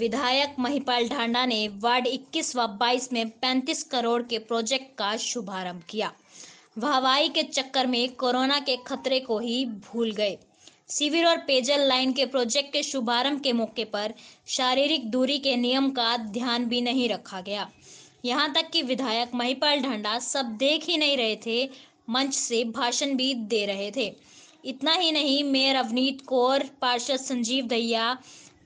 विधायक महिपाल ढांडा ने वार्ड 21 व 22 में 35 करोड़ के प्रोजेक्ट का शुभारंभ किया। वाहवाही के चक्कर में कोरोना के खतरे को ही भूल गए। सीवर और पेयजल लाइन के प्रोजेक्ट के शुभारंभ के मौके पर शारीरिक दूरी के नियम का ध्यान भी नहीं रखा गया। यहां तक कि विधायक महिपाल ढांडा सब देख ही नहीं रहे थे, मंच से भाषण भी दे रहे थे। इतना ही नहीं, मेयर अवनीत कौर, पार्षद संजीव दहिया,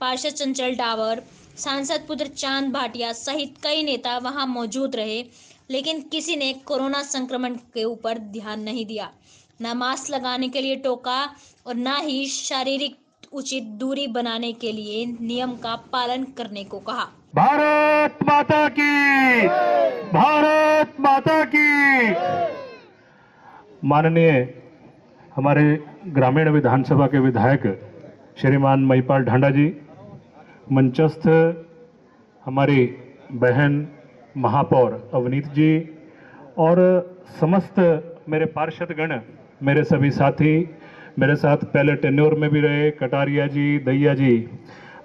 पार्षद चंचल डावर, सांसद पुत्र चांद भाटिया सहित कई नेता वहां मौजूद रहे, लेकिन किसी ने कोरोना संक्रमण के ऊपर ध्यान नहीं दिया। न मास्क लगाने के लिए टोका और न ही शारीरिक उचित दूरी बनाने के लिए नियम का पालन करने को कहा। भारत माता की, भारत माता की। माननीय हमारे ग्रामीण विधानसभा के विधायक श्रीमान महिपाल ढांडा जी, मंचस्थ हमारी बहन महापौर अवनीत जी और समस्त मेरे पार्षदगण, मेरे सभी साथी, मेरे साथ पहले टेन्योर में भी रहे कटारिया जी, दैया जी,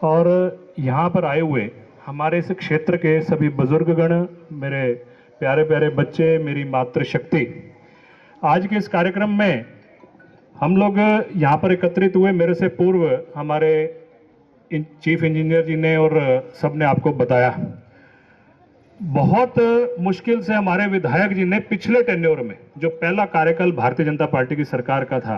और यहाँ पर आए हुए हमारे इस क्षेत्र के सभी बुजुर्गगण, मेरे प्यारे प्यारे बच्चे, मेरी मातृशक्ति। आज के इस कार्यक्रम में हम लोग यहाँ पर एकत्रित हुए, मेरे से पूर्व हमारे चीफ इंजीनियर जी ने और सब ने आपको बताया। बहुत मुश्किल से हमारे विधायक जी ने पिछले टेन्योर में, जो पहला कार्यकाल भारतीय जनता पार्टी की सरकार का था,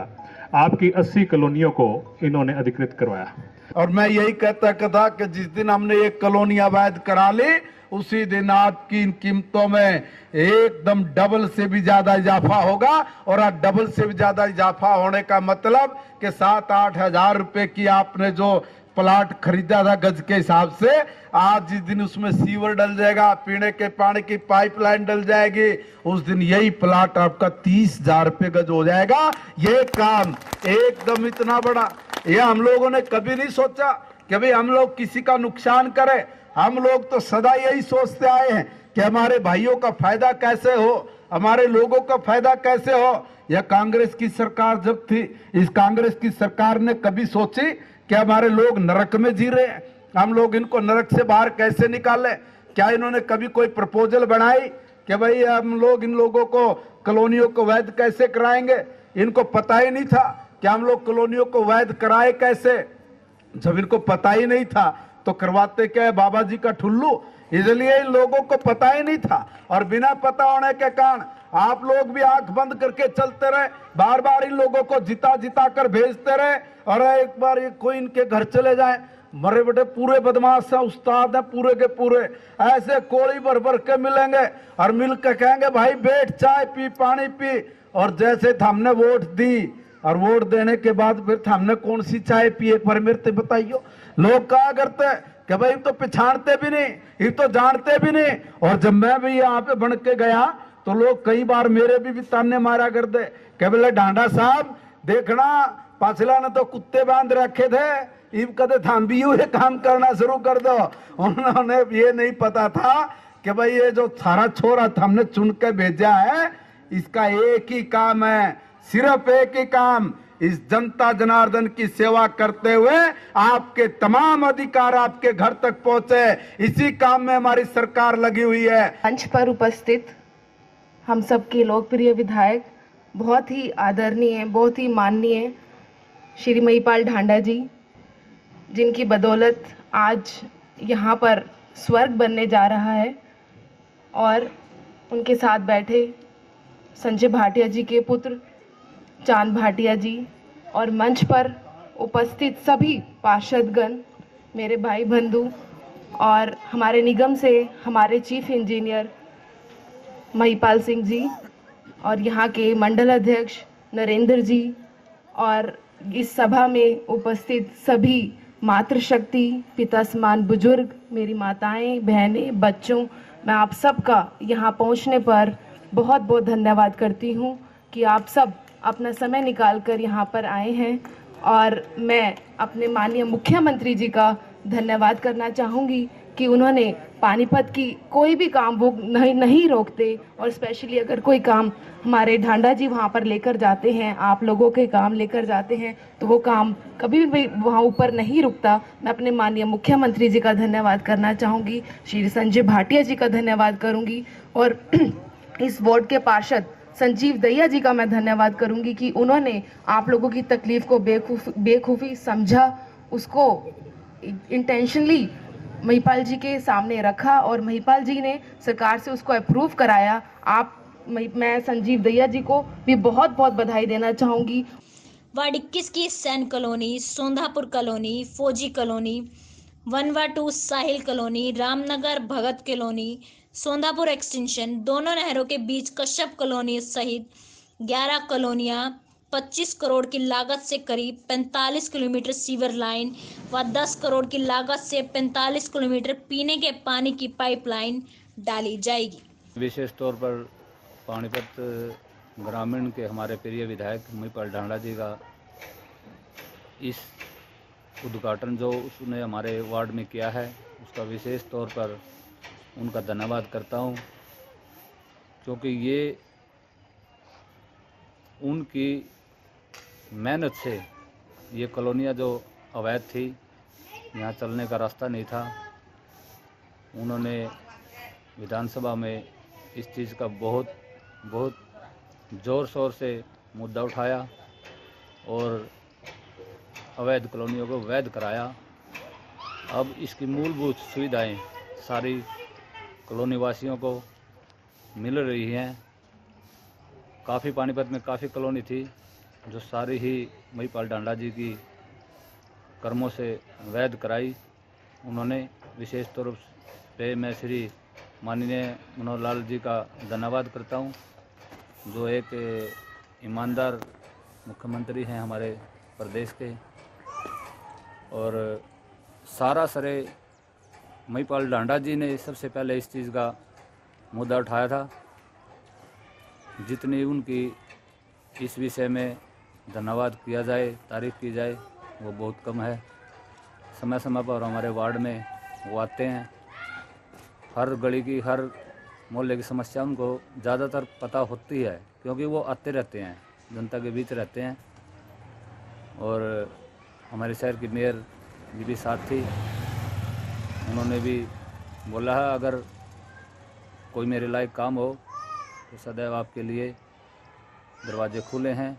आपकी 80 कॉलोनियों को इन्होंने अधिकृत करवाया। और मैं यही कहता था कि जिस दिन हमने ये कॉलोनी अवैध करा ली, उसी दिन आपकी इन कीमतों में एकदम डबल से भी ज्यादा इजाफा होगा। और आज डबल से भी ज्यादा इजाफा होने का मतलब कि 7-8 हजार रुपए की आपने जो प्लाट खरीदा था गज के हिसाब से, आज जिस दिन उसमें सीवर डल जाएगा, पीने के पानी की पाइपलाइन डल जाएगी, उस दिन यही प्लाट आपका 30,000 रुपए गज हो जाएगा। ये काम एकदम इतना बड़ा, ये हम लोगों ने कभी नहीं सोचा कि भाई हम लोग किसी का नुकसान करें। हम लोग तो सदा यही सोचते आए हैं कि हमारे भाइयों का फायदा कैसे हो, हमारे लोगों का फायदा कैसे हो। यह कांग्रेस की सरकार जब थी, इस कांग्रेस की सरकार ने कभी सोची कि हमारे लोग नरक में जी रहे हैं, हम लोग इनको नरक से बाहर कैसे निकालें? क्या इन्होंने कभी कोई प्रपोजल बनाई कि भाई हम लोग इन लोगों को कॉलोनियों को वैध कैसे कराएंगे? इनको पता ही नहीं था कि हम लोग कॉलोनियों को वैध कराए कैसे। जब इनको पता ही नहीं था तो करवाते क्या बाबा जी का ठुल्लू? इसलिए इन लोगों को पता ही नहीं था, और बिना पता होने के कारण आप लोग भी आंख बंद करके चलते रहे, बार बार इन लोगों को जिता जिता कर भेजते रहे। और एक बार कोई इनके घर चले जाए, मरे बेटे पूरे बदमाश है, उस्ताद है पूरे के पूरे, ऐसे कोड़ी भर भर के मिलेंगे और मिल के कहेंगे भाई बैठ, चाय पी, पानी पी। और जैसे हमने वोट दी, और वोट देने के बाद फिर हमने कौन सी चाय पी, एक बार मेरे बताइयो। लोग कहा करते कि भाई तो पहचानते भी नहीं, ये तो जानते भी नहीं। और जब मैं भी यहाँ पे बन के गया तो लोग कई बार मेरे भी ताने मारा करते कि बोले ढांडा साहब देखना, पाछला ने तो कुत्ते बांध रखे थे, इब कदे थाम भी ये काम करना शुरू कर दो। उन्होंने ये नहीं पता था कि भाई ये जो सारा छोरा हमने चुन के भेजा है, इसका एक ही काम है, सिर्फ एक ही काम, इस जनता जनार्दन की सेवा करते हुए आपके तमाम अधिकार आपके घर तक पहुंचे। इसी काम में हमारी सरकार लगी हुई है। मंच पर उपस्थित हम सबके लोकप्रिय विधायक, बहुत ही आदरणीय, बहुत ही माननीय श्री महिपाल ढांडा जी, जिनकी बदौलत आज यहाँ पर स्वर्ग बनने जा रहा है, और उनके साथ बैठे संजय भाटिया जी के पुत्र चांद भाटिया जी, और मंच पर उपस्थित सभी पार्षदगण, मेरे भाई बंधु, और हमारे निगम से हमारे चीफ इंजीनियर महिपाल सिंह जी, और यहाँ के मंडल अध्यक्ष नरेंद्र जी, और इस सभा में उपस्थित सभी मातृशक्ति, पिता समान बुजुर्ग, मेरी माताएं, बहनें, बच्चों, मैं आप सबका यहाँ पहुँचने पर बहुत बहुत धन्यवाद करती हूँ कि आप सब अपना समय निकालकर यहाँ पर आए हैं। और मैं अपने माननीय मुख्यमंत्री जी का धन्यवाद करना चाहूँगी कि उन्होंने पानीपत की कोई भी काम वो नहीं रोकते, और स्पेशली अगर कोई काम हमारे ढांडा जी वहाँ पर लेकर जाते हैं, आप लोगों के काम लेकर जाते हैं, तो वो काम कभी भी वहाँ ऊपर नहीं रुकता। मैं अपने माननीय मुख्यमंत्री जी का धन्यवाद करना चाहूँगी, श्री संजय भाटिया जी का धन्यवाद करूँगी, और इस वार्ड के पार्षद संजीव दहिया जी का मैं धन्यवाद करूँगी कि उन्होंने आप लोगों की तकलीफ को बेखूफी समझा, उसको इंटेंशनली महिपाल जी के सामने रखा और महिपाल जी ने सरकार से उसको अप्रूव कराया। मैं संजीव दहिया जी को भी बहुत बहुत बधाई देना चाहूँगी। वार्ड 21 की सैन कॉलोनी, सोंधापुर कॉलोनी, फौजी कॉलोनी, 1-2 साहिल कॉलोनी, रामनगर भगत कॉलोनी, सोंधापुर एक्सटेंशन, दोनों नहरों के बीच कश्यप कॉलोनी सहित 11 कॉलोनियां 25 करोड़ की लागत से करीब 45 किलोमीटर सीवर लाइन व 10 करोड़ की लागत से 45 किलोमीटर पीने के पानी की पाइपलाइन डाली जाएगी। विशेष तौर पर पानीपत ग्रामीण के हमारे प्रिय विधायक महिपाल ढांडा जी का इस उद्घाटन जो उसने हमारे वार्ड में किया है, उसका विशेष तौर पर उनका धन्यवाद करता हूं, क्योंकि ये उनकी मेहनत से ये कॉलोनियाँ जो अवैध थी, यहाँ चलने का रास्ता नहीं था, उन्होंने विधानसभा में इस चीज़ का बहुत ज़ोर शोर से मुद्दा उठाया और अवैध कॉलोनियों को वैध कराया। अब इसकी मूलभूत सुविधाएं सारी कॉलोनी वासियों को मिल रही हैं। काफ़ी पानीपत में काफ़ी कॉलोनी थी जो सारी ही महिपाल ढांडा जी की कर्मों से वैध कराई उन्होंने। विशेष तौर पे मैं श्री माननीय मनोहर लाल जी का धन्यवाद करता हूं, जो एक ईमानदार मुख्यमंत्री हैं हमारे प्रदेश के, और सारा श्रेय महिपाल ढांडा जी ने सबसे पहले इस चीज़ का मुद्दा उठाया था। जितनी उनकी इस विषय में धन्यवाद किया जाए, तारीफ़ की जाए, वो बहुत कम है। समय समय पर हमारे वार्ड में वो आते हैं, हर गली की हर मोहल्ले की समस्या उनको ज़्यादातर पता होती है, क्योंकि वो आते रहते हैं, जनता के बीच रहते हैं। और हमारे शहर की मेयर जी भी साथ थी, उन्होंने भी बोला है अगर कोई मेरे लायक काम हो तो सदैव आपके लिए दरवाजे खुले हैं,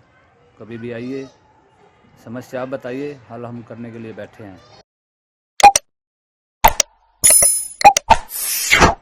कभी भी आइए, समस्या आप बताइए, हल हम करने के लिए बैठे हैं।